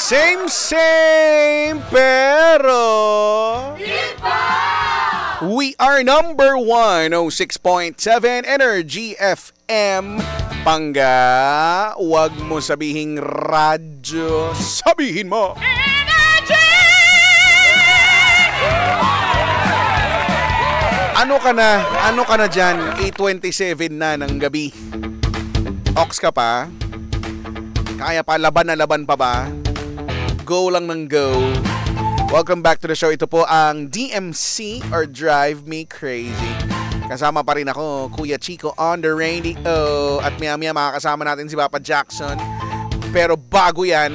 Same, pero Iba! We are number 106.7 Energy FM. Pangga, wag mo sabihing radyo, sabihin mo Energy! Ano ka na dyan? 8:27 na ng gabi. Ox ka pa? Kaya pa, laban na laban pa ba? Go lang ng go. Welcome back to the show. Ito po ang DMC or Drive Me Crazy. Kasama pa rin ako, Kuya Chico on the radio. At maya-maya makakasama natin si Papa Jackson. Pero bago yan,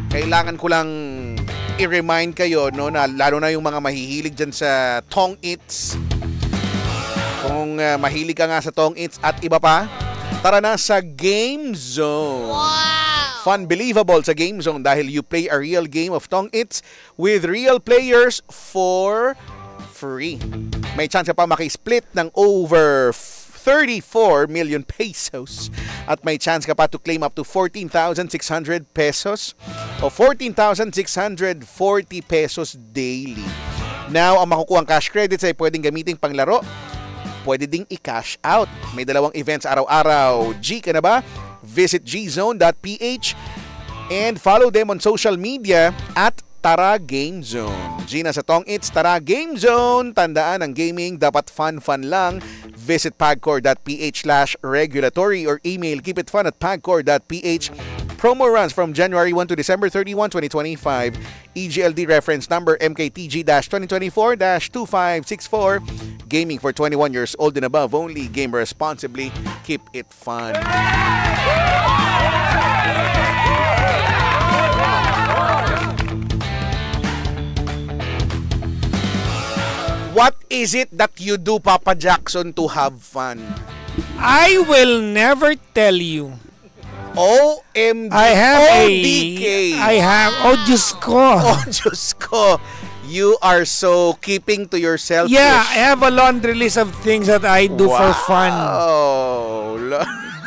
kailangan ko lang i-remind kayo, no, na lalo na yung mga mahihilig dyan sa Tong Eats. Kung mahilig ka nga sa Tong Eats at iba pa, tara na sa Game Zone. Wow! Fun-believable sa Game Zone dahil you play a real game of Tong Eats with real players for free. May chance ka pa maki-split ng over 34 million pesos at may chance ka pa to claim up to 14,600 pesos o 14,640 pesos daily. Now, ang makukuhang cash credits ay pwedeng gamitin panglaro, pwede ding i-cash out. May dalawang events araw-araw. G ka na ba? Visit gzone.ph and follow them on social media at Tara Game Zone. Gina sa Tong Eats, Tara Game Zone. Tandaan, ang gaming dapat fun lang. Visit pagcor.ph/regulatory or email keepitfun@pagcor.ph. Promo runs from January 1 to December 31, 2025. EGLD reference number MKTG-2024-2564. Gaming for 21 years old and above only. Game responsibly. Keep it fun. What is it that you do, Papa Jackson, to have fun? I will never tell you. OMG. Diyos ko. Oh, Diyos ko. You are so keeping to yourself. Yeah, I have a laundry list of things that I do for fun.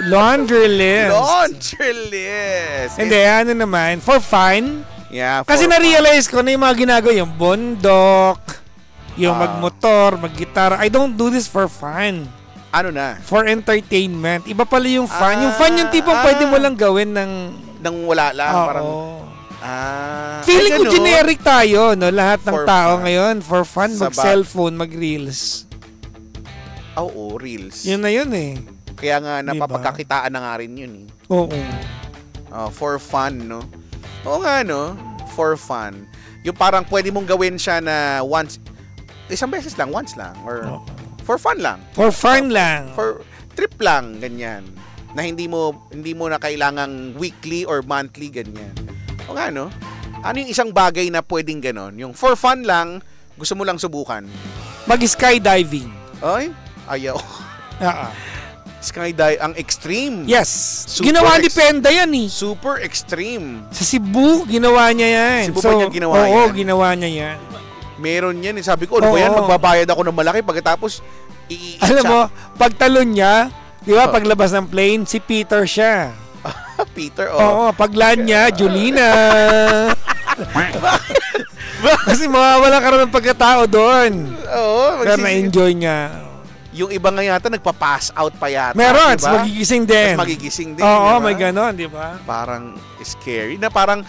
Laundry list. Laundry list. Hindi, ano naman, for fun. Yeah, kasi na-realize ko na yung mga ginagawa, yung bundok, yung magmotor, maggitara. I don't do this for fun. Ano na? For entertainment. Iba pala yung fun. Yung fun yung tipong pwede mo lang gawin ng wala lang. Parang, feeling ko generic tayo, no? Lahat ng tao fun. ngayon, for fun, mag-cellphone, mag-reels. Oo, reels. Yun na yun eh. Kaya nga, napapagkakitaan na nga rin yun eh. Oo. For fun, no? Oo nga, no? For fun. Yung parang pwede mong gawin siya na once, isang beses lang, once lang, or for fun lang. For fun lang. For trip lang, ganyan. Na hindi mo na kailangang weekly or monthly, ganyan. O nga, no? Ano yung isang bagay na pwedeng ganon? Yung for fun lang, gusto mo lang subukan. Mag-skydiving. Ay, ayaw. Skydive, ang extreme. Yes. Ginawa ni Penda yan eh. Super extreme. Sa Cebu, ginawa niya yan. Cebu pa niya ginawa yan? Oo, ginawa niya yan. Meron yan. Sabi ko, ano ba yan? Magbabayad ako ng malaki pagkatapos alam mo, pagtalon niya, di ba, paglabas ng plane, si Peter siya. Peter, Oo, pagland niya, Julina. Kasi mawawala ka rin ng pagkatao doon. Oo. Pero na-enjoy niya. Yung iba nga yata, nagpa-pass out pa yata. Meron, diba? magigising din. Magigising din. Oo, diba? may ganon, di ba? Parang scary. Na parang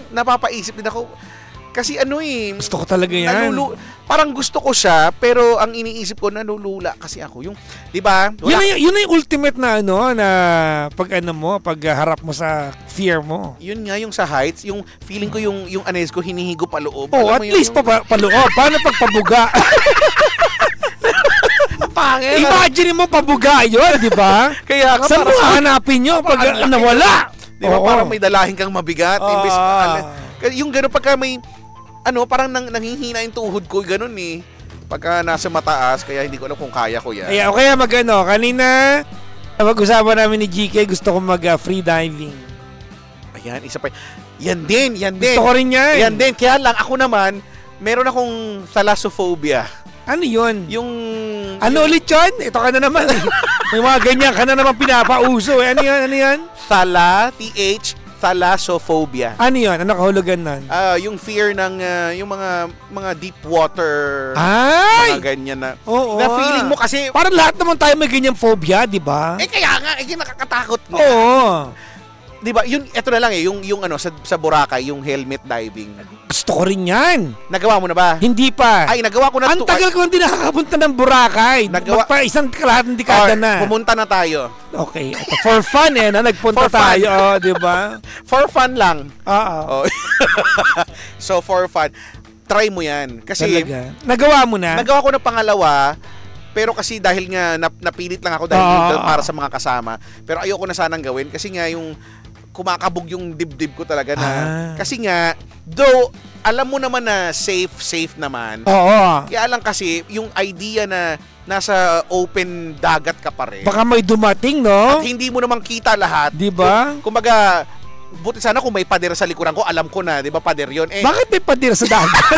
napapaisip din ako. Kasi ano eh. Gusto ko talaga yan. Parang gusto ko siya, pero ang iniisip ko, nanulula kasi ako. Yung, di ba? Yun na yung ultimate na pag harap mo sa fear mo. Yun nga, yung sa heights, yung feeling ko yung anes ko, hinihigo pa loob. Oh, at least paloob. Paano pagpabuga? Pangit. Imagine mo pabuga yun, di ba? Kaya nga, saan mo hanapin nyo pag nawala? Di ba, parang may dalahin kang mabigat. Yung gano'n pagka may parang nanghihina yung tuhod ko, ganun eh. Pagka nasa mataas, kaya hindi ko alam kung kaya ko yan. Kaya kanina, pag-usapan namin ni GK, gusto ko mag-free diving. Ayan, isa pa. Yan din. Gusto ko rin yan. Yan din. Kaya lang, ako naman, meron akong thalassophobia. Ano yun? Ano ulit yun? Ito ka na naman. May mga ganyan ka na naman pinapauso. Ano yan? Thala, TH, Thalassophobia. Ano yun? Ano kahulugan nun? Yung fear ng yung mga deep water, Ay! mga ganyan na. Oo. Na feeling mo kasi Parang lahat naman tayo may ganyang phobia, di ba? kaya nga nakakatakot nga. Oo. 'Di ba? Yun ito na lang yung ano sa Boracay, yung helmet diving. Gusto ko rin yan. Nagawa mo na ba? Hindi pa. Ay, nagawa ko na Ang tagal ko hindi nakakapunta ng Boracay. Nagawa- Magpa isang kalahating dekada na. Pumunta na tayo. Okay. Ito, for fun nagpunta For fun. tayo. Oh, di ba? For fun lang. Oo. Oh. So for fun, try mo 'yan kasi Talaga. Nagawa mo na? nagawa ko na pangalawa. Pero kasi dahil nga napilit lang ako dahil dito para sa mga kasama. Pero ayoko na sanang gawin kasi nga yung kumakabog yung dibdib ko talaga na. Kasi nga, though, alam mo naman na safe naman. Oo. Kaya lang kasi, yung idea na nasa open dagat ka pa rin. Baka may dumating, no? At hindi mo naman kita lahat. Di ba? Kumbaga, buti sana kung may pader sa likuran ko, alam ko na, di ba pader yun? Bakit may padir sa dagat?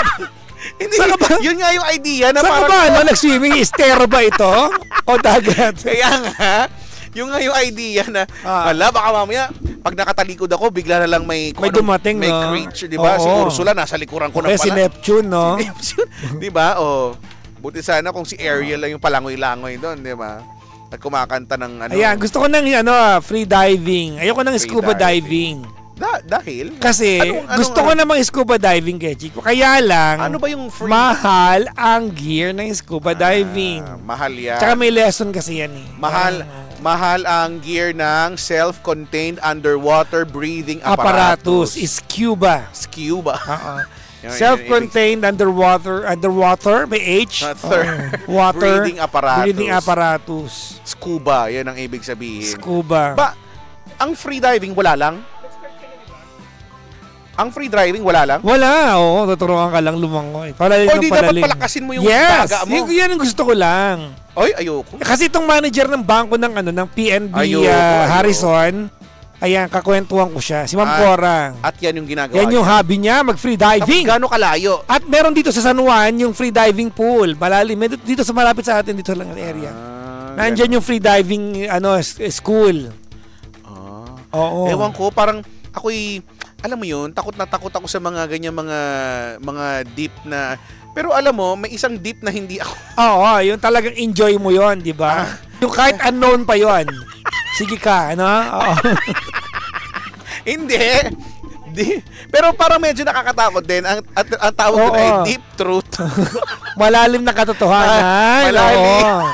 Hindi, Saan ka ba? yun nga yung idea na Saan ka ba? Nag-swimming? Estero ba ito? O dagat? Kaya nga, yung nga yung idea na, wala, baka mamaya, pag nakatalikod ako, bigla na lang may dumating, may no? creature, di ba? Si Oo. Ursula, nasa likuran ko na Kaya si pala. Neptune, no? Di ba? O, buti sana kung si Ariel lang yung palangoy-langoy doon, di ba? At kumakanta ng ano. Ayan, gusto ko ng free diving. Ayoko ng Free scuba diving. Dahil? Kasi gusto ko namang scuba diving kay Chico. Kaya lang, ano ba yung free? mahal ang gear ng scuba diving. Mahal yan. Tsaka may lesson kasi yan eh. Mahal ang gear ng self-contained underwater breathing Apparatus is scuba. Scuba. Oo. Self-contained underwater, may H. Water breathing apparatus. Scuba, yan ang ibig sabihin. Scuba. Ang free diving wala lang? Ang free driving wala lang? Wala, oo. Tuturuan ka lang lumangoy. Palalim O ng di palalim. dapat palakasin mo yung yes, baga mo. Yan ang gusto ko lang. Oy, ayoko. Kasi itong manager ng bangko ng PNB Ayoko. Harrison, ayan, kakwentuhan ko siya. Si Ma'am Cora. At yan yung ginagawa Yan yung hobby niya, mag-free diving. Gano'ng kalayo? At meron dito sa San Juan yung free diving pool. Malalim. Dito sa malapit sa atin, dito lang ang area. Nandyan yung free diving school. Oo. Ewan ko, parang ako'y, alam mo yun, takot ako sa mga ganyan mga deep na, pero alam mo, may isang deep na hindi ako. Oo, yung talagang enjoy mo yon, di ba? Yung kahit unknown pa yon. Sige ka, ano? Oo. Hindi. Pero parang medyo nakakatakot din. Ang tawag doon ay deep truth. Malalim na katotohanan. Malalim. Oo.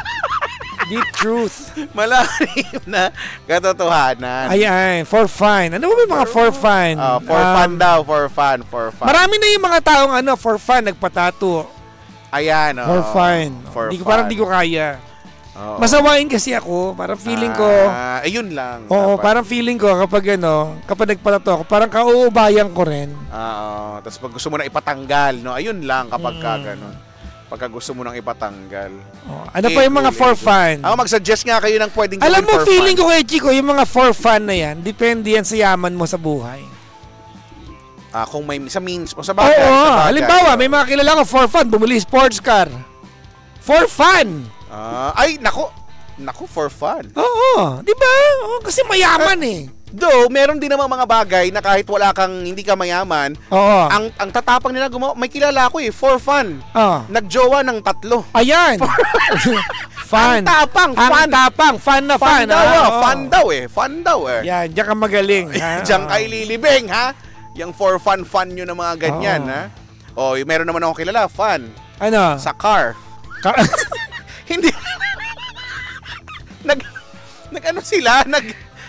Deep truth. Malalim na katotohanan. Ayan, for fun. Ano ba yung mga for fun? For fun daw, for fun. Marami na yung mga taong for fun, nagpatato. Ayan, For fun. For fun. Parang di ko kaya. Masawain kasi ako. Parang feeling ko. Ayun lang. Oo, parang feeling ko kapag nagpatato ako, parang kauubayan ko rin. Oo. Tapos pag gusto mo na ipatanggal, no? Ayun lang kapag ka ganun. Pagka gusto mo nang ipatanggal. Ano pa yung mga for fun? Mag-suggest nga kayo ng pwedeng gawin Alam mo, for feeling fun. ko kay Chico, yung mga for fun na yan, depende yan sa yaman mo sa buhay. Kung may sa means o sa bagay. Oo, halimbawa, may mga kilala ko for fun, bumili sports car. For fun. Naku, for fun. Oo, di ba? Kasi mayaman eh. Though, meron din naman mga bagay na kahit hindi ka mayaman, Oo. ang tatapang nila gumawa, may kilala ako for fun. Nagjowa ng 3. Ayan. Fun. Ang tapang, fun na fun. Fun daw eh. Yan, diyan ka magaling. Diyan kay Lilibeng, ha? Yung for fun nyo na mga ganyan, ha? Meron naman ako kilala, fun. Ano? Sa car. Hindi.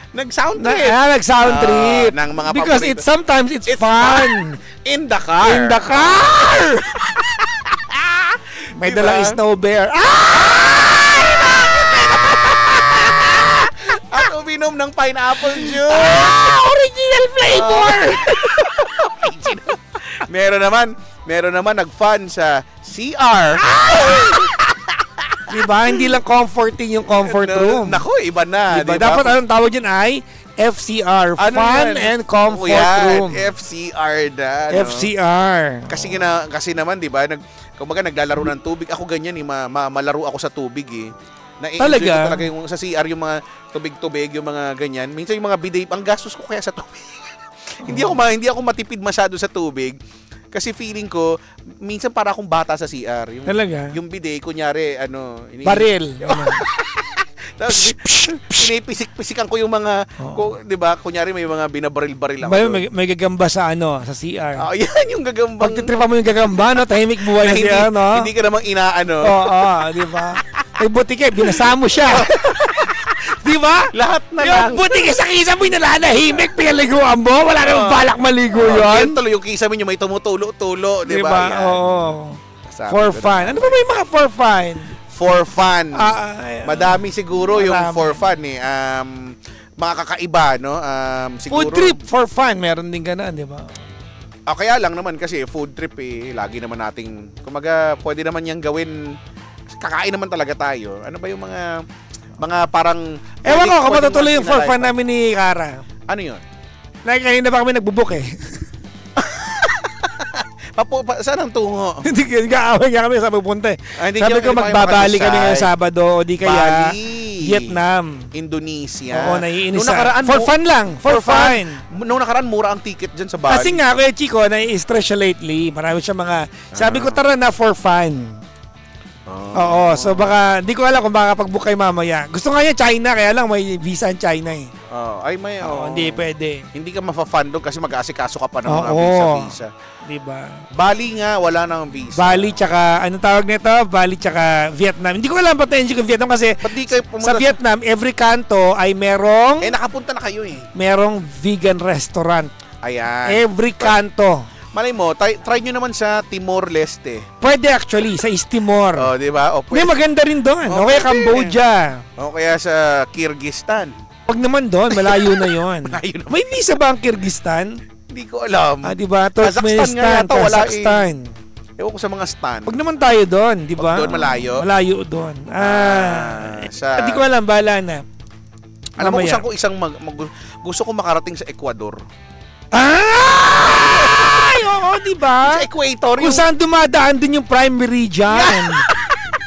Nag-sound trip. Nag-sound trip. Ng mga because paborito. sometimes it's fun. In the car. In the car. May Diba? dalang snow bear. At uminom ng pineapple juice. Original flavor. Meron naman nag-fun sa CR. Diba? Hindi lang comforting yung comfort room. Naku, iba na. Diba? Diba? Dapat anong tawag dyan ay FCR. Fun and Comfort Room. FCR na. FCR. Kasi naman, di ba, kumbaga naglalaro ng tubig. Ako ganyan, malaro ako sa tubig eh. Na-enjoy ko talaga yung sa CR, yung mga tubig-tubig, yung mga ganyan. Minsan yung mga bidet, ang gastos ko kaya sa tubig. Hindi ako matipid masyado sa tubig. Kasi feeling ko, minsan para akong bata sa CR. Talaga? Yung bidet, kunyari, Baril. Tapos, pinipisik-pisikan ko yung mga, di ba, kunyari may mga binabaril-baril ako. May gagamba sa CR. Yan yung gagambang. Pag titripa mo yung gagamba, no? Tahimik buhay na siya, no? Hindi ka namang inaano. Oo, di ba? Ay, buti binasa mo siya. Di ba? Lahat na lang. Yung buti sa kisa mo, nalanahimik, pinaliguan mo. Wala namang balak maligo yun. Yan tuloy yung kisa mo yung may tumutulo-tulo, di ba? Diba? Oo. For fun. Ano ba may mga for fun? For fun. Madami siguro yung for fun eh. Mga kakaiba, no? Siguro, food trip for fun. Meron din ganun, di ba? Kaya lang naman kasi food trip eh. Lagi naman nating, kumaga, pwede naman niyang gawin. Kakain naman talaga tayo. Ano ba yung mga parang... Ewan ko, kung matutuloy yung for fun namin ni Kara. Ano yun? Kanina ba kami nagbubuk eh? Saan ang tungo? Hindi kaaway nga kami sa pupunta eh. Sabi ko magbabali kami ngayong Sabado o di kaya Vietnam. Indonesia. Oo, naiinis for fun lang. For fun. Nung nakaraan, mura ang ticket dyan sa Bali. Kasi nga, Kuya Chico, nai-stress siya lately. Marami siya mga... Sabi ko, tara na for fun. Oo, so baka, di ko alam kung baka pag-book kayo mamaya. Gusto nga niya China, kaya lang may visa in China eh. Hindi pwede. Hindi ka mafa-fund doon kasi mag-aasikaso ka pa ng mga visa-visa. Diba? Bali nga, wala nang visa. Bali tsaka, anong tawag nito? Bali tsaka Vietnam. Hindi ko alam ba't na-enjoy ko Vietnam kasi sa Vietnam, every kanto ay merong... nakapunta na kayo eh. Merong vegan restaurant. Ayan. Every kanto. Malay mo, try nyo naman sa Timor-Leste. Pwede actually, sa East Timor. Di ba? May maganda rin doon. O kaya Cambodia. O kaya sa Kyrgyzstan. Pag naman doon, malayo na yon. May visa ba ang Kyrgyzstan? Hindi ko alam. Di ba? Turkmenistan, Kazakhstan. Ewan ko sa mga stan. Pag naman tayo doon, di ba? Doon malayo? Malayo doon. Hindi ko alam, bahala na. Alam mo kung gusto ko makarating sa Ecuador. Oo, di ba? Sa equator. Kung saan dumadaan din yung prime meridian.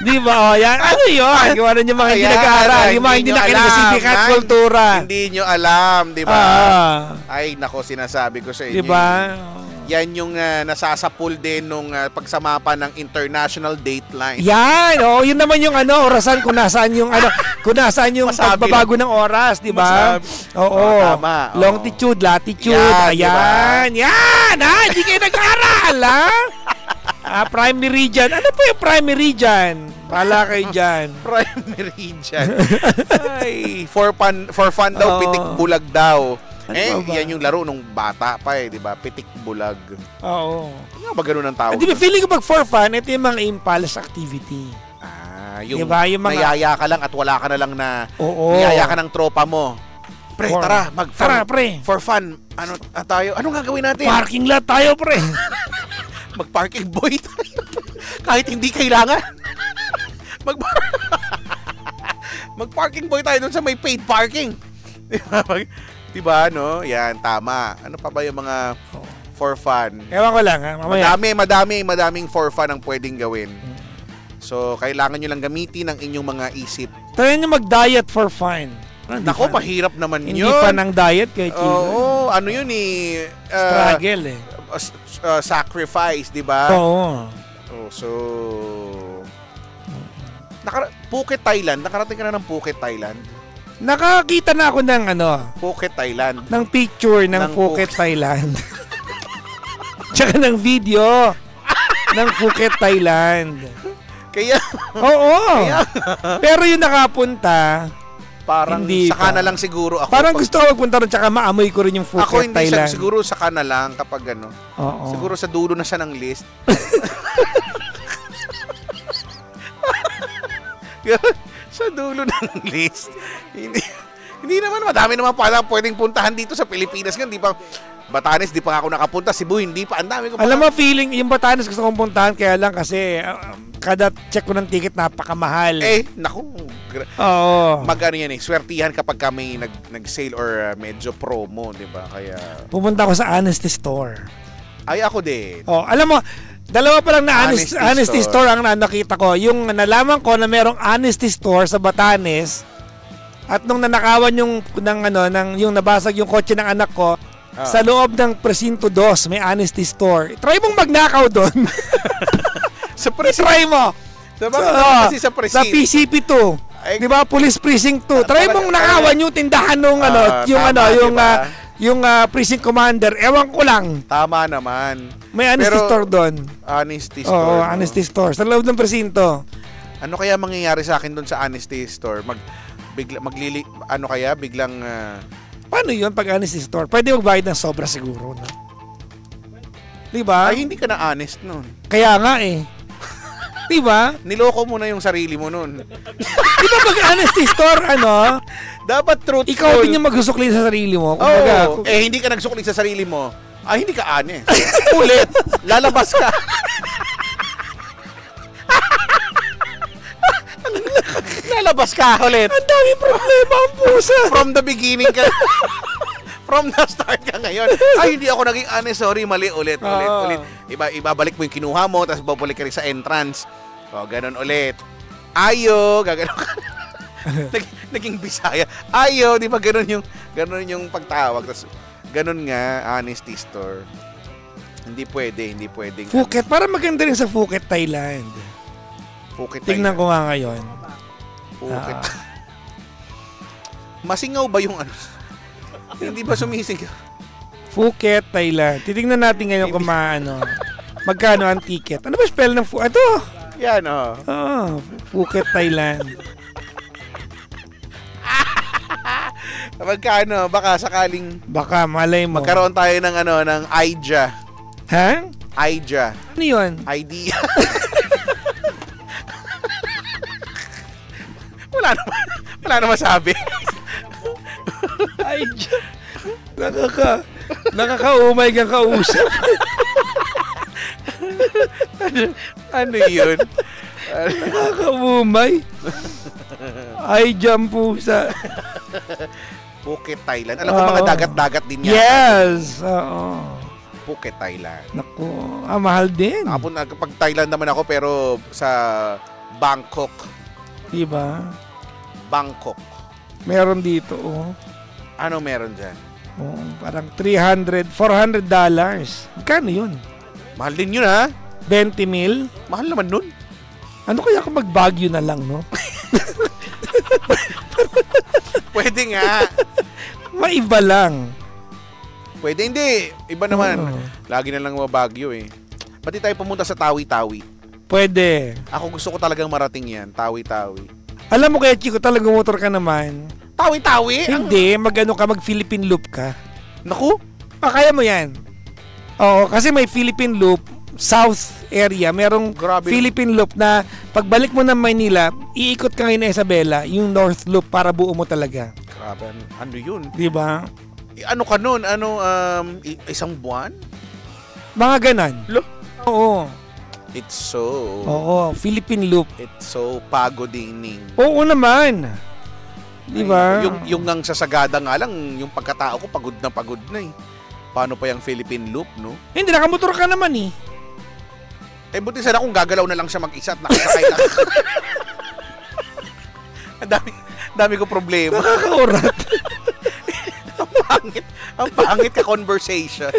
Di ba? Yan. Ano yun? Gawa rin yung mga hindi nag-aaral. Yung mga hindi nakinig sa sindikat kultura. Hindi nyo alam, di ba? Ay, nako, sinasabi ko sa inyo. Di ba? Yan yung nasasapul din nung pagsamapa ng International Dateline. Yan, yun naman yung orasan kung nasaan yung pagbabago ng oras, di ba? Oo. Tama. Longitude, latitude. Ayan. Diba? Yan, hindi kayo nag-aaral, prime meridian. Ano po yung prime meridian? Pala kayo dyan. Prime meridian. Ay, for fun daw, pitik bulag daw. Yan yung laro nung bata pa di ba? Pitik bulag. Oo. Ano ba ganun ang tawag? Di ba, feeling ko pag for fun, ito yung mga impulse activity. Yung, diba? Yung mga... nayaya ka lang at wala ka na lang na nayaya ka ng tropa mo. Pre, tara, pre. For fun. Tayo? Anong gagawin natin? Parking lot tayo, pre. Mag-parking boy tayo. Kahit hindi kailangan. Mag-parking boy tayo doon sa may paid parking. Diba, no? Yan, tama. Ano pa ba yung mga for fun? Ewan ko lang, mamaya. Madaming for fun ang pwedeng gawin. So, kailangan nyo lang gamitin ang inyong mga isip. Try nyo mag-diet for fun. Nako, mahirap naman yun. Hindi fun ang diet kay Chico. Oo, ano yun eh. Struggle eh. Sacrifice, di ba? Oo. So, Phuket, Thailand. Nakarating ka na ng Phuket, Thailand? Nakakita na ako ng Phuket, Thailand. Ng picture ng Phuket, Thailand. Tsaka ng video ng Phuket, Thailand. Kaya? Oo. Pero yung nakapunta, parang saka na lang siguro ako. Parang gusto ko magpunta ron tsaka maamoy ko rin yung Phuket, Thailand. Ako hindi Thailand. siguro saka na lang kapag Oo. Siguro sa dulo na siya ng list. Sa dulo ng list. Hindi naman, madami naman pala pwedeng puntahan dito sa Pilipinas. Di pa Batanes, di pa ako nakapunta. Cebu, hindi pa. Ang dami ko pa. Alam mo, feeling, yung Batanes gusto kong puntahan, kaya lang kasi kada check ko ng ticket, napakamahal. Naku. Oo. Mag-ano yan swertihan kapag kami nag-sale or medyo promo, di ba? Kaya... Pumunta ako sa Honesty Store. Ay, ako din. Alam mo, dalawa pa lang na Honesty Store ang nakita ko. Yung nalaman ko na merong Honesty Store sa Batanes, at nung nanakawan yung nabasag yung kotse ng anak ko, Sa loob ng Presinto 2, may honesty store. Try mong magnakaw doon. Sa presinto. Try mo. Kasi sa presinto. Sa PCP 2. Di ba? Police Precinct 2. Try mong nakawan yung tindahan nung yung precinct commander. Ewan ko lang. Tama naman. May honesty store doon. Honesty store. Oo, honesty store. Sa loob ng presinto. Ano kaya mangyayari sa akin doon sa honesty store? Biglang Paano yun pag honesty store? Pwede magbayad ng sobra siguro, no? Diba? Ay, hindi ka na honest nun. Kaya nga eh. Diba? Niloko mo na yung sarili mo nun. Diba pag honesty store, Dapat truthful. ikaw din yung magsusukli sa sarili mo. Kumbaga, hindi ka nagsukli sa sarili mo. Ay, hindi ka honest. Ulit. Lalabas ka. Lalabas ka ulit. ang daming problema ang pusa. From the beginning ka. From the start ka ngayon. Ay, hindi ako naging honest. Sorry, mali. Ulit. Ibabalik mo yung kinuha mo, tapos babalik ka rin sa entrance. O, ganun ulit. Ayo, gagano ka. Naging Bisaya. Ayo, di ba ganun yung pagtawag. Tapos, ganun nga, honesty store. Hindi pwede. Phuket, parang maganda rin sa Phuket, Thailand. Phuket, Tingnan ko nga ngayon. Phuket. Masingaw ba yung ano? Hindi ba sumisingaw? Phuket, Thailand. Titingnan natin ngayon kung magkano ang ticket. Ano ba spell ng Phuket? Ito! Yan, Phuket, Thailand. Magkano? Baka sakaling Baka, malay mo. magkaroon tayo ng IDEA. Ha? IDEA. Ano yun? Idea. Wala naman sabi. Ay, nakakaumay kang kausap. Ano yun? Nakakaumay. Ay, pusa. Phuket, Thailand. Alam ko mga dagat-dagat din yan. Yes. Oo. Phuket, Thailand. Naku, mahal din. Kapag Thailand naman ako pero sa Bangkok. Diba? Bangkok. Meron dito, Ano meron dyan? Parang $400 Magkano yun? Mahal din yun, ha? 20 mil? Mahal naman nun. Ano kaya kung mag-Baguio na lang, no? Pwede nga. Maiba lang. Pwede, hindi. Iba naman. Oo. Lagi na lang Baguio, eh. Pati tayo pumunta sa Tawi-Tawi. Pwede. Ako gusto ko talagang marating yan. Tawi-Tawi. Alam mo kaya, Chico, talagang motor ka naman. Tawi-Tawi? Hindi, mag-Philippine Loop ka. Naku. Kaya mo yan. Oo, kasi may Philippine Loop, South area, merong Grabe. Philippine Loop na pagbalik mo ng Maynila, iikot ka ngayon na Isabela, yung North Loop para buo mo talaga. Grabe. Ano yun? Di ba? Ano ka nun? Isang buwan? Mga ganan. Lo? Oo. It's so... Oo, Philippine Loop. It's so pagoding. Oo naman. Di ba? Yung ang sasagada nga lang, yung pagkatao ko, pagod na eh. Paano pa yung Philippine Loop, no? Hindi, nakamotor ka naman eh. Eh, buti sana kung gagalaw na lang siya mag-isa at nakasakay lang. Ang dami ko problema. Nakakaurat. Ang pangit ka conversation.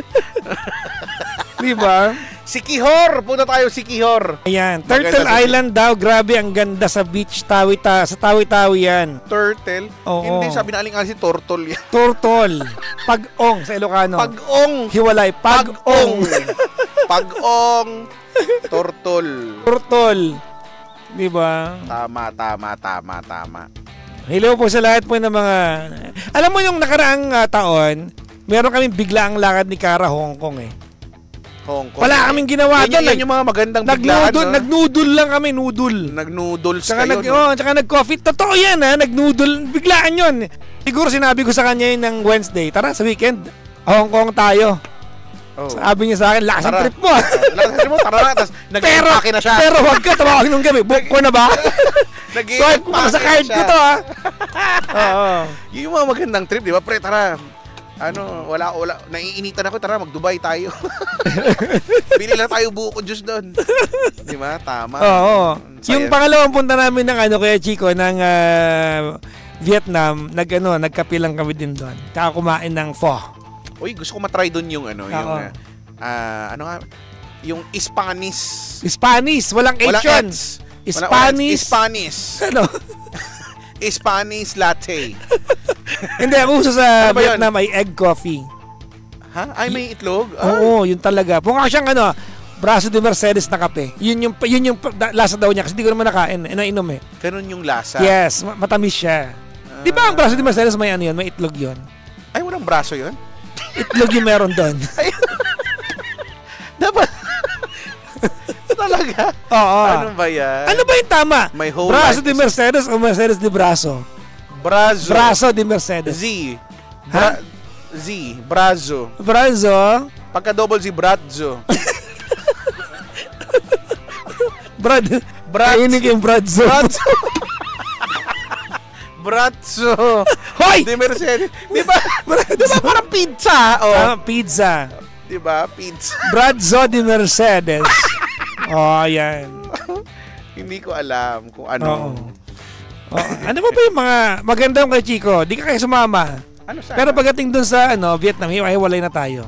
Di ba? Sikihor! Punta tayo Sikihor. Ayan, Turtle Island daw. Grabe, ang ganda sa beach. Sa Tawi-Tawi yan. Turtle? Oo. Hindi, sabi na aling-aling si Turtle yan. Turtle. Pag-ong sa Ilocano. Pag-ong! Hiwalay. Pag-ong. Pag-ong. Turtle. Turtle. Di ba? Tama. Hello po sa lahat po ng mga... Alam mo yung nakaraang taon, meron kaming biglaang lakad ni Cara Hong Kong eh. Hong Kong. Wala kaming ginawa doon. Yan yung mga magandang biglaan. Nag-noodle lang kami, noodle. Nag-noodles Tsaka kayo. tsaka nag-coffee. Totoo yan ha, nag-noodle. Biglaan yun. Siguro sinabi ko sa kanya yun ng Wednesday, tara sa weekend, Hong Kong tayo. Oh. Sabi niya sa akin, lakas ang trip mo. Lakas ang trip mo, tara na. Tapos nag-impake na siya. Pero wag ka, tawagin nung gabi. Book ko na ba? Swipe ko sa card ko to ha. Oo. Yung mga magandang trip, di ba? Pre, tara. Wala. Naiinitan ako, tara, mag-Dubai tayo. Bili lang tayo buko juice doon. Di ba? Tama. Oo. Yung pangalawang punta namin ng Kuya Chico, ng Vietnam, nagkape lang kami din doon. Kaka kumain ng pho. Uy, gusto ko matry doon yung ano, yung Oo. ano nga, yung Spanish. Spanish, walang H yun. Spanish. Ano? Spanish latte. Hindi, ang uso sa Ano ba yun? Vietnam ay egg coffee. Ha? Ay, may itlog? Oo, yun talaga. Mukha siyang Braso de Mercedes na kape. Yun yung lasa daw niya kasi hindi ko naman nakain, nainom eh. Ganun yung lasa. Yes, matamis siya. Di ba ang Braso de Mercedes may ano yun, may itlog yun? Ay, walang braso yun? Itlog yung meron doon. Dapat. Talaga? Oo. Ano ba yan? Ano ba yung tama? My whole Braso life de is- Mercedes o Mercedes de Braso? Brazo. Braso de Mercedes. Z. Ha? Z. Brazo. Brazo. Pagka double Z, Brazo. Brad. Kainig yung Brazo. Brazo. Brazo. Hoy! Di Mercedes. Di ba parang pizza? Oh. Pizza. Di ba? Pizza. Brazo de Mercedes. Oh, yan. Hindi ko alam kung Oo. ano. Ano ba yung mga magandang kay Chico? Di ka kaya sumama. Ano sana? Pero pagdating dun sa Vietnam, hiwalay na tayo.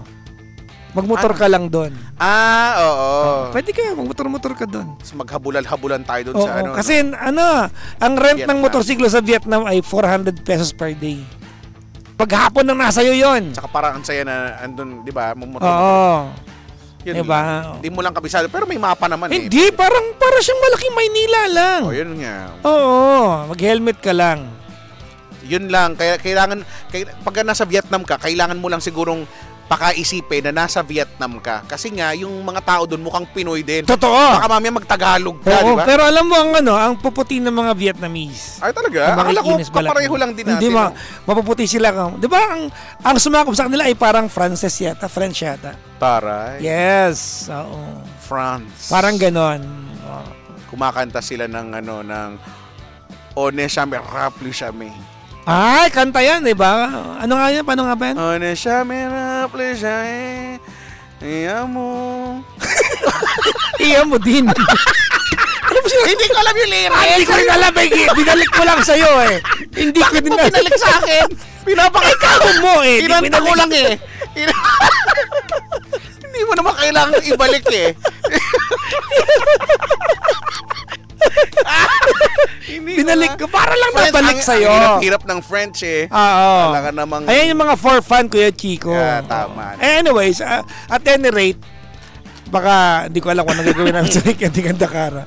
Magmotor ka lang doon. Oo. Pwede ka, magmotor-motor ka doon. Tapos maghabulan-habulan tayo doon Oo, sa ano. kasi ang rent ng Vietnam. motorsiklo sa Vietnam ay 400 pesos per day. Paghapon nang nasa iyo yon. Tsaka parang ang saya na andun, di ba? Oo. Yun Diba? lang. Di mo lang kabisado. Pero may mapa naman eh. Hindi, para siyang malaking Maynila lang. Oh, yun nga. Oo, mag-helmet ka lang. Yun lang. Kaya pagka nasa Vietnam ka, kailangan mo lang sigurong pakaisipin na nasa Vietnam ka. Kasi nga, yung mga tao doon mukhang Pinoy din. Totoo. Baka mamaya magtagalog ka, di Oo, ba? pero alam mo ang puputi ng mga Vietnamese. Ay, talaga? Ang Akala ko makikinis balat kapareho mo. lang din natin. Hindi, no? mapuputi sila. Di ba, ang sumakop sa kanila ay parang Frances yata, French yata. Taray. Yes, oo. France. Parang ganon. Kumakanta sila ng One Chame Rapli Chame. Ay, kanta yan, di ba? Ano nga yan? Paano nga ba yan? One Chame Rapli Chame. Iya mo. Iya mo din. Ano ba siya? Hindi ko alam yung lyrics. Hindi ko rin alam. Binalik ko lang sa'yo eh. Hindi ko din alam. Pinalik sa akin. Ikaw mo eh. Di Kinanta ko binalik. lang eh. Hindi mo naman kailangan ibalik eh. Binalik ko. Para lang nabalik sa'yo. Ang hirap ng French eh. Oo. Talaga namang... Ayan yung mga for fun, Kuya Chico. Yeah, tama. Anyways, at any rate, baka hindi ko alam kung ano gagawin namin sa weekend ni Kandakara.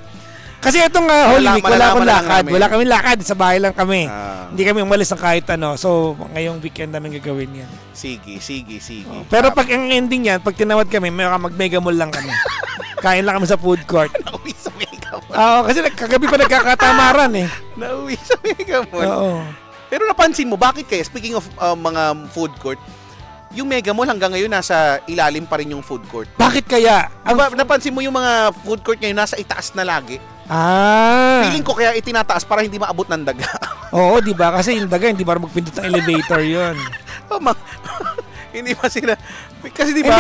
Kasi itong Holy Week, wala akong malalaman lang lakad. namin. Wala kami lakad. Sa bahay lang kami. Ah. Hindi kami umalis ng kahit ano. So, ngayong weekend namin gagawin yan. Sige. Pero pag ang ending yan, pag tinawad kami, may mag-mega mall lang kami. Kain lang kami sa food court. Nauwi sa Mega Mall. Oo, kasi kagabi pa nagkakatamaran eh. Nauwi sa Mega Mall. Oo. Pero napansin mo, bakit kaya? Speaking of mga food court, yung Mega Mall hanggang ngayon nasa ilalim pa rin yung food court. Bakit kaya? Diba, napansin mo yung mga food court ngayon nasa itaas na lagi? Feeling ko kaya itinataas para hindi maabot ng daga. Oo, di ba? Kasi yung daga, hindi para magpindot ng elevator yon. Hindi pa sila... Kasi di ba,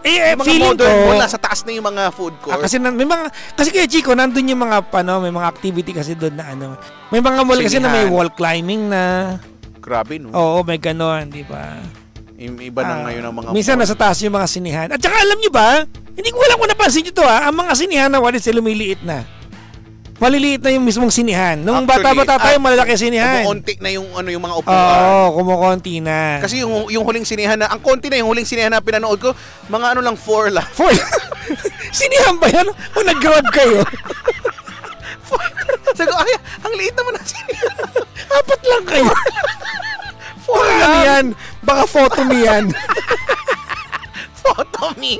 Hindi, yung mga feeling modern ko, mall, nasa taas na yung mga food court. kasi kasi kaya Chico, nandun yung mga may mga activity kasi doon na may mga mall kasi na may Sinihan. wall climbing na. Grabe, no? Oo, may ganon, di ba? Iba na ngayon ang mga minsan mall. nasa taas yung mga sinihan. At saka alam niyo ba, hindi ko alam kung napansin niyo to ang mga sinihan na walis sila lumiliit na. Maliliit na yung mismong sinihan. Nung Actually, bata-bata tayo, malalaki sinihan. Kumukonti na yung yung mga upuan. Oo, kumukonti na. Kasi yung huling sinihan na, ang konti na yung huling sinihan na pinanood ko, mga ano lang, 4 lang. Sinihan ba yan? O nag-grab kayo? Sabi ko, ay, ang liit naman ng sinihan. 4 lang kayo. 4 Baka lang. ano yan? Baka photo me yan. Photo me.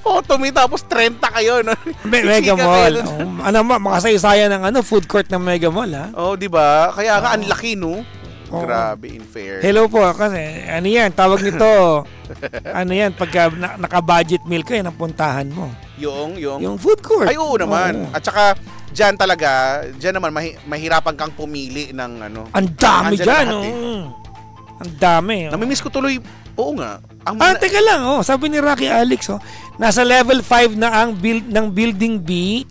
Photo me, tapos 30 kayo. No? Mega Chika Mall. kayo dun. Makasaysayan ng food court ng Mega Mall, ha? Oh, di ba? Kaya nga, ang laki, no? Oo. Grabe, in fair. Hello po, kasi ano yan, tawag nito, ano yan, pagka naka-budget meal ka, yan ang puntahan mo. Yung food court. Ay, oo naman. Oo. At saka, dyan talaga, dyan naman, mahirapan kang pumili ng ano. Ang dami Andyan dyan, lahat oh. Ang dami. Oh. Namimiss ko tuloy, oo nga. Teka lang, sabi ni Rocky Alex, nasa level 5 na ang ng Building B,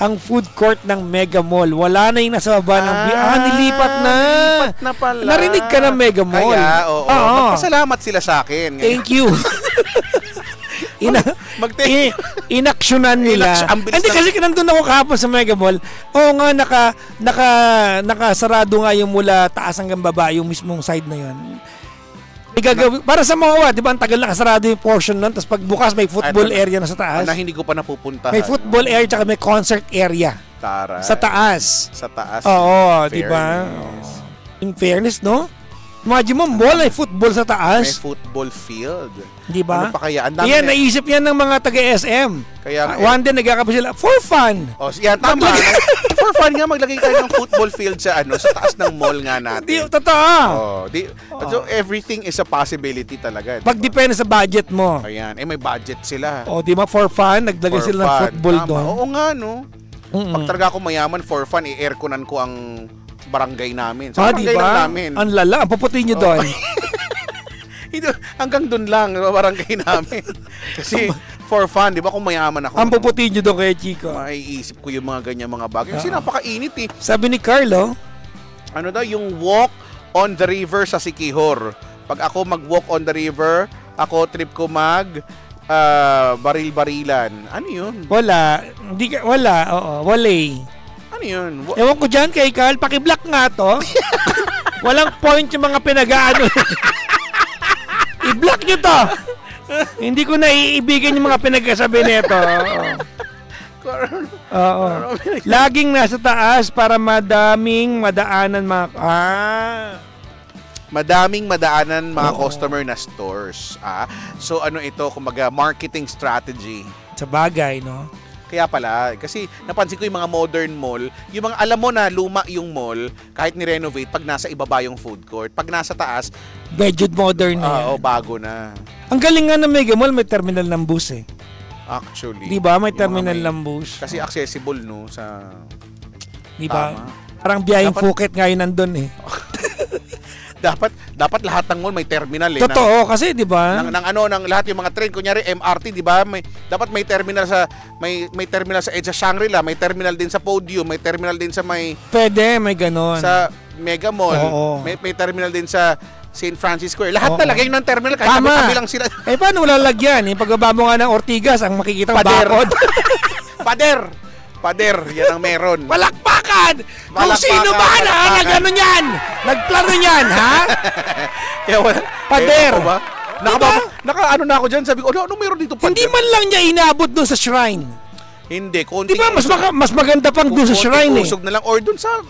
ang food court ng Mega Mall. Wala na yung nasa baba ng nilipat na. Nilipat na pala. Narinig ka ng Mega Mall. Kaya, oo. Magpasalamat sila sa akin. Thank you. Inaksyonan nila. Hindi kasi nandun ako kahapon sa Mega Mall. Oo nga, nakasarado nga yung mula taas hanggang baba, yung mismong side na yun. Para sa mga, di ba, ang tagal nakasarado yung portion nun, tapos pagbukas may football area na sa taas. Na hindi ko pa napupuntahan. May football area tsaka may concert area. Taray. Sa taas. Sa taas. Oo, di ba? In fairness, no? Imagine mo, mall ay football sa taas. May football field. Di ba? Ano pa kaya? Ang dami yan, naisip yan ng mga taga-SM. Kaya one day nagkakape sila, for fun. Yan, tama. For fun nga, maglagay tayo ng football field sa sa taas ng mall nga natin. Totoo. So, everything is a possibility talaga. Pag depende sa budget mo. Ayan. May budget sila. Di ba, for fun, naglagay sila ng football doon. Oo nga, no? Pag talaga ako mayaman, for fun, i-airconan ko ang barangay namin. Sa barangay lang namin. Ang lala, ang puputin nyo doon. Hanggang doon lang, barangay namin. Kasi for fun, di ba kung mayaman ako. Ang puputin nyo doon kay Chico. Maiisip ko yung mga ganyan mga bagay. Kasi napakainit eh. Sabi ni Carlo, ano daw, yung walk on the river sa Siquijor. Pag ako mag-walk on the river, ako trip ko baril-barilan. Ano yun? Wala. Walay. Ano yun? Ewan ko dyan kay Carl, paki-block nga to. Walang point yung mga pinag-aano. I-block nyo to. Hindi ko naiibigan yung mga pinagkasabi nito. Oo. Laging nasa taas para madaming madaanan mga customer na stores. So ano ito, kumbaga marketing strategy. Sa bagay, no? Kaya pala, kasi napansin ko yung mga modern mall, yung mga alam mo na luma yung mall, kahit ni-renovate, pag nasa ibaba yung food court, pag nasa taas, medyo modern na. Oo, bago na. Ang galing nga ng Mega Mall, may terminal ng bus eh. Actually. Di ba? May terminal ng bus. Kasi accessible, no? Sa... Di ba? Parang biyaheng Phuket nga yun nandun eh. dapat lahat ng mall may terminal eh. Totoo, kasi di ba? Ng lahat yung mga train, kunyari MRT, di ba? Dapat may terminal sa EDSA Shangri-La, may terminal din sa Podium, may terminal din sa Pwede, may ganon. Sa Mega Mall, may terminal din sa St. Francis Square. Lahat talaga yung ng terminal, kahit tabi lang sila. Paano wala lagyan? Yung pagbaba mo nga ng Ortigas, ang makikita bakod. Pader, yan ang meron. Palakpakan! Kung sino ba na gano'n yan? Nagplano yan, ha? Pader! Naka-ano na ako dyan, sabi ko, ano meron dito pader? Hindi man lang niya inabot doon sa shrine. Hindi, konti. Di ba, mas maganda pang doon sa shrine eh. Usog na lang, or doon sa,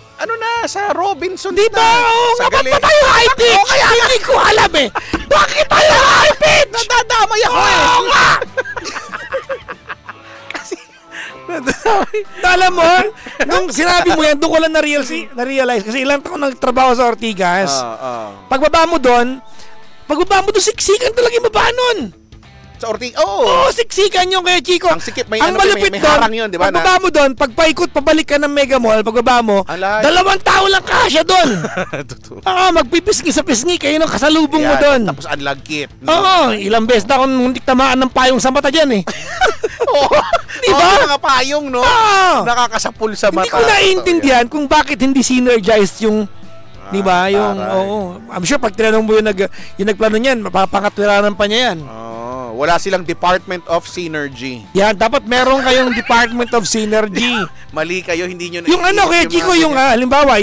sa Robinson. Di ba? Oo, nga ba tayo high-pitch? Kaya hindi ko alam eh. Bakit tayo high-pitch? Nadadamay ako eh. Oo nga! Alam mo, nung sinabi mo yan, doon ko lang na-realize kasi ilang taon nagtrabaho sa Ortigas. Pagbaba mo doon, siksikan talaga yung baba nun. Sa Ortigas? Oo, siksikan yung kaya Chico. Ang sikip, may malupit may harang yun, di ba? Pagbaba mo doon, pagpaikot, pabalik ka ng Mega Mall, pagbaba mo, 2 tao lang kasya doon. Magpipisngi sa pisngi, kayo nang kasalubong mo doon. Tapos unlagkit. Oo, ilang beses na akong hindi tamaan ng payong sa mata dyan eh. Di ba? Mga payong, no? Nakakasapul sa mata. Hindi ko naiintindihan kung bakit hindi synergized yung, di ba? I'm sure pag tinanong mo yung nagplano niyan, mapapakatwiranan pa niya yan. Wala silang Department of Synergy. Yan, dapat meron kayong Department of Synergy. Mali kayo, hindi nyo yung Kuya Chico, yung halimbawa,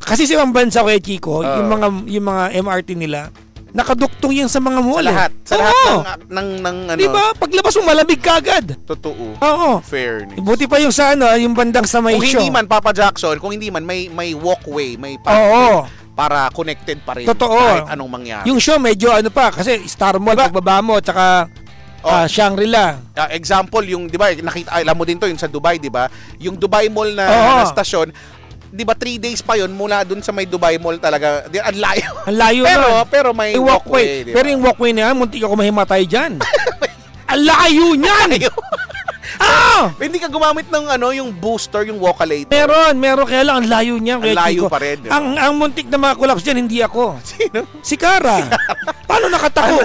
kasi sa ibang bansa, Kuya Chico, yung mga MRT nila, nakaduktong yan sa mga mall. Sa lahat ng Di ba? Paglabas mo, malamig ka agad. Totoo. Oo. Fairness. Buti pa yung yung bandang sa may show. Kung hindi man, Papa Jackson, may walkway, may para connected pa rin. Totoo. Kahit anong mangyari. Yung show medyo kasi Star Mall, diba? Pagbaba mo, tsaka Shangri-La. Example, yung, di ba, alam mo din to, yung sa Dubai, di ba? Yung Dubai Mall na stasyon, di ba 3 days pa yon mula dun sa may Dubai Mall talaga. Ang layo. Ang layo pero may walkway. Diba? Pero yung walkway na yan, munti ako mahimatay dyan. Ang layo niyan! Hindi ka gumamit ng yung booster, yung Vocalator. Meron. Kaya lang, ang layo niya. Ang layo pa rin. Ang muntik na mga collapse dyan, hindi ako. Sino? Si Cara. Paano nakatako?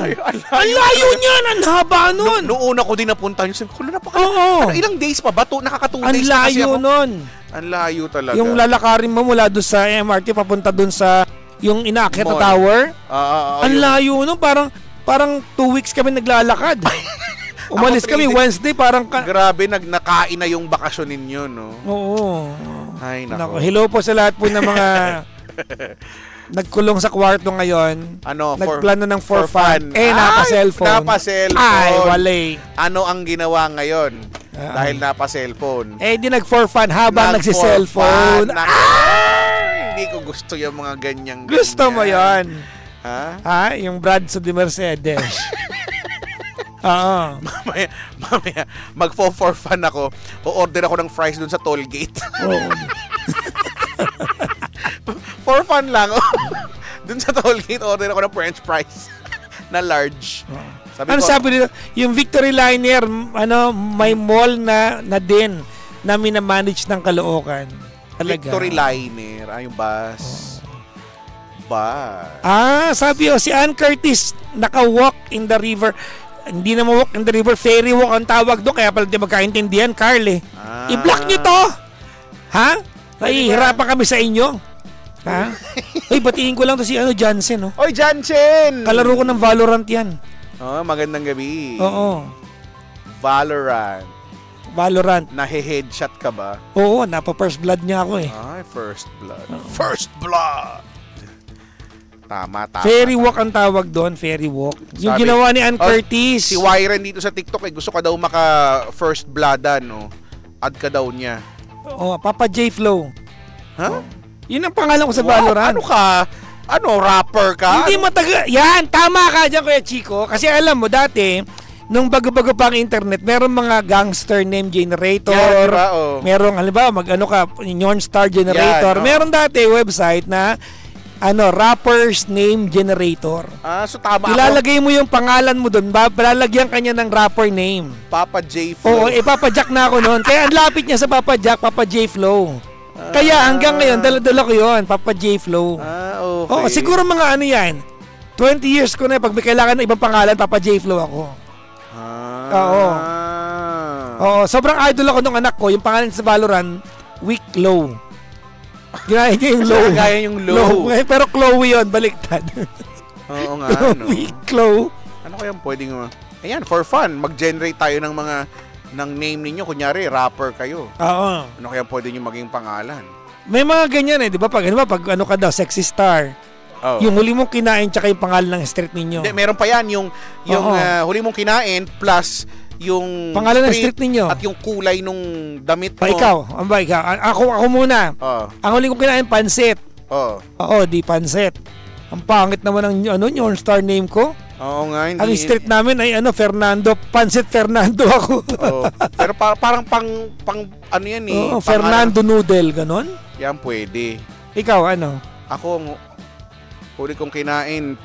Ang layo niyan, ang haba nun. Noong una ko din napunta, sabi ko, ilang days pa ba? Nakaka 2 days na kasi ako. Ang layo nun. Ang layo talaga. Yung lalakarin mo mula doon sa MRT, papunta doon sa yung inaakyat na tower. Ang layo nun, parang 2 weeks kami naglalakad. Umalis kami Wednesday, parang... Grabe, nakain na yung bakasyon ninyo, no? Oo. Ay, nako. Hello po sa lahat po ng mga nagkulong sa kwarto ngayon. Nagplano ng for fun. Napa-cellphone. Ay, wale. Ano ang ginawa ngayon? Dahil napa-cellphone. Di nag-for fun habang nagsi-cellphone. Hindi ko gusto yung mga ganyan. Gusto mo yan? Ha? Yung Bradso de Mercedes. Mamaya, mag-for fun ako. O-order ako ng fries dun sa toll gate. For fun lang. Dun sa toll gate, order ako ng french fries na large. Sabi nila? Yung Victory Liner, may mall na din na minamanage ng Caloocan. Talaga. Victory Liner, yung bus. Sabi si Ann Curtis, naka-walk in the river. Hindi na walk in the river, ferry walk ang tawag doon. Kaya pala di magkaintindihan, Carl I-block nyo to! Ha? Nahihirapan kami sa inyo. Ha? Batiin ko lang to si Jansen. Oy, Jansen! Kalaro ko ng Valorant yan. Magandang gabi. Oo. Valorant. Nahe-headshot ka ba? Oo, napa-first blood niya ako Ay, first blood. First blood! Tama. Ferry walk ang tawag doon, ferry walk. Yung ginawa ni Ann Curtis. Si Wyren dito sa TikTok, gusto ka daw maka-first bloodan, Add ka daw niya. Papa J Flow. Ha? Yun ang pangalan ko sa Valorant. Ano ka? Rapper ka? Hindi Yan, tama ka dyan, Kuya Chico. Kasi alam mo, dati, nung bago-bago pa ang internet, meron mga gangster name generator. Yan, diba? Merong, halimbawa, Neon Star generator. Meron dati website na rappers name generator. So tama Ilalagay mo yung pangalan mo doon, lalagyan kanya ng rapper name. Papa J Flow. Papa Jack na ako noon. Kaya ang lapit niya sa Papa Jack, Papa J Flow. Kaya hanggang ngayon, dala ko yun, Papa J Flow. Okay. Siguro mga yan. 20 years ko na, pag may kailangan ng ibang pangalan, Papa J Flow ako. Sobrang idol ako ng anak ko. Yung pangalan sa Valorant, Weak Low. Ginaya niya yung low. Gaya yung low. Pero Chloe yun, baliktad. Oo nga, Chloe. Ano kaya pwedeng ayan, for fun, mag-generate tayo ng ng name ninyo. Kunyari, rapper kayo. Oo. Ano kaya pwede nyo maging pangalan? May mga ganyan di ba? Pag ka daw, sexy star. Yung huli mong kinain tsaka yung pangalan ng street ninyo. Hindi, meron pa yan. Yung huli mong kinain plus yung pangalan ng street ninyo at yung kulay nung damit mo. Ikaw. Ako muna. Ang huli kong kinain, pansit. Di pansit. Ang pangit naman ng Neon Star name ko. Oo nga, hindi. Ang street namin ay Fernando. Pansit Fernando ako. Pero parang pang yan Fernando Noodle, ganon? Yan pwede. Ikaw, Ako, huli kong kinain,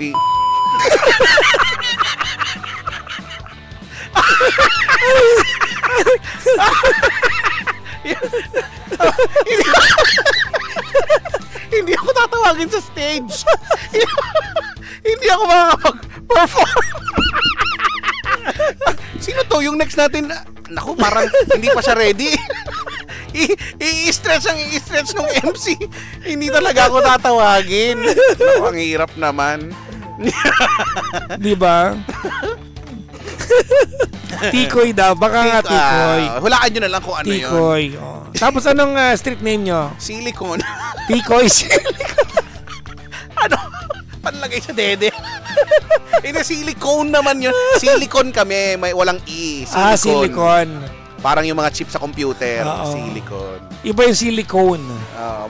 Hindi ako tatawagin sa stage. Hindi ako makakapag-perform. Sino to? Yung next natin, naku, parang hindi pa siya ready. I-stretch nung MC. Hindi talaga ako tatawagin. Naku, ang hirap naman. Di ba? Tikoy daw. Baka nga Tikoy. Hulaan nyo na lang kung ano Tikoy. yun. Tapos anong street name nyo? Silicone. Tikoy Silicone. Panlagay sa dede. Hindi, silicone naman yun. Silicone kami. Walang E. Silicone. Silicone. Parang yung mga chip sa computer. Oo. Silicone. Iba yung silicone.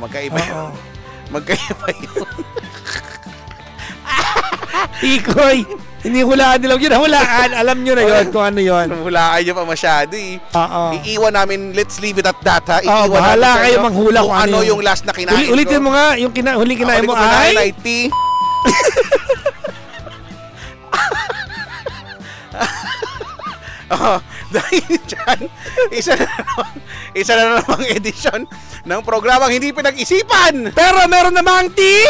Magkaiba yun. Magkaiba yun. Tikoy. Hindi hulaan nila yun. Hulaan. Alam nyo na yun kung ano yun. Hulaan nyo pa masyado Iiwan namin, let's leave it at that ha. Bahala kayo manghula kung ano yung last na kinain ko. Ulitin mo nga, yung huling kinain mo ay Dahil dyan, isa na namang edisyon ng programang hindi pinag-isipan. Pero meron namang tea!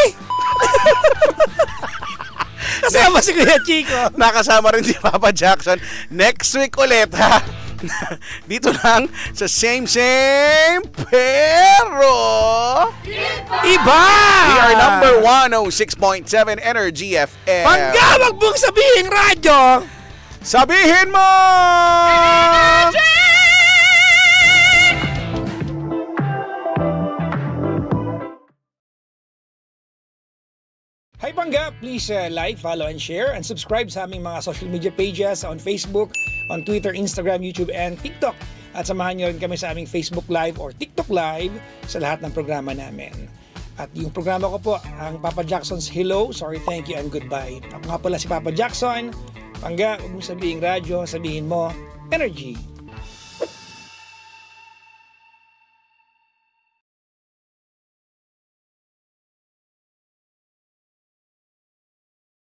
Kasama si Kuya Chico. Nakasama rin si Papa Jackson. Next week ulit, ha? Dito lang sa same pero Iba! we are number 106.7 Energy FM. Pangga, wag mong sabihin radyo! Sabihin mo! Hi Pangga! Please like, follow, and share, and subscribe sa aming mga social media pages on Facebook, on Twitter, Instagram, YouTube, and TikTok. At samahan nyo rin kami sa aming Facebook Live or TikTok Live sa lahat ng programa namin. At yung programa ko po, ang Papa Jackson's Hello, Sorry, Thank You, and Goodbye. Ako nga pala si Papa Jackson. Pangga, huwag mo sabihin radyo, sabihin mo, energy.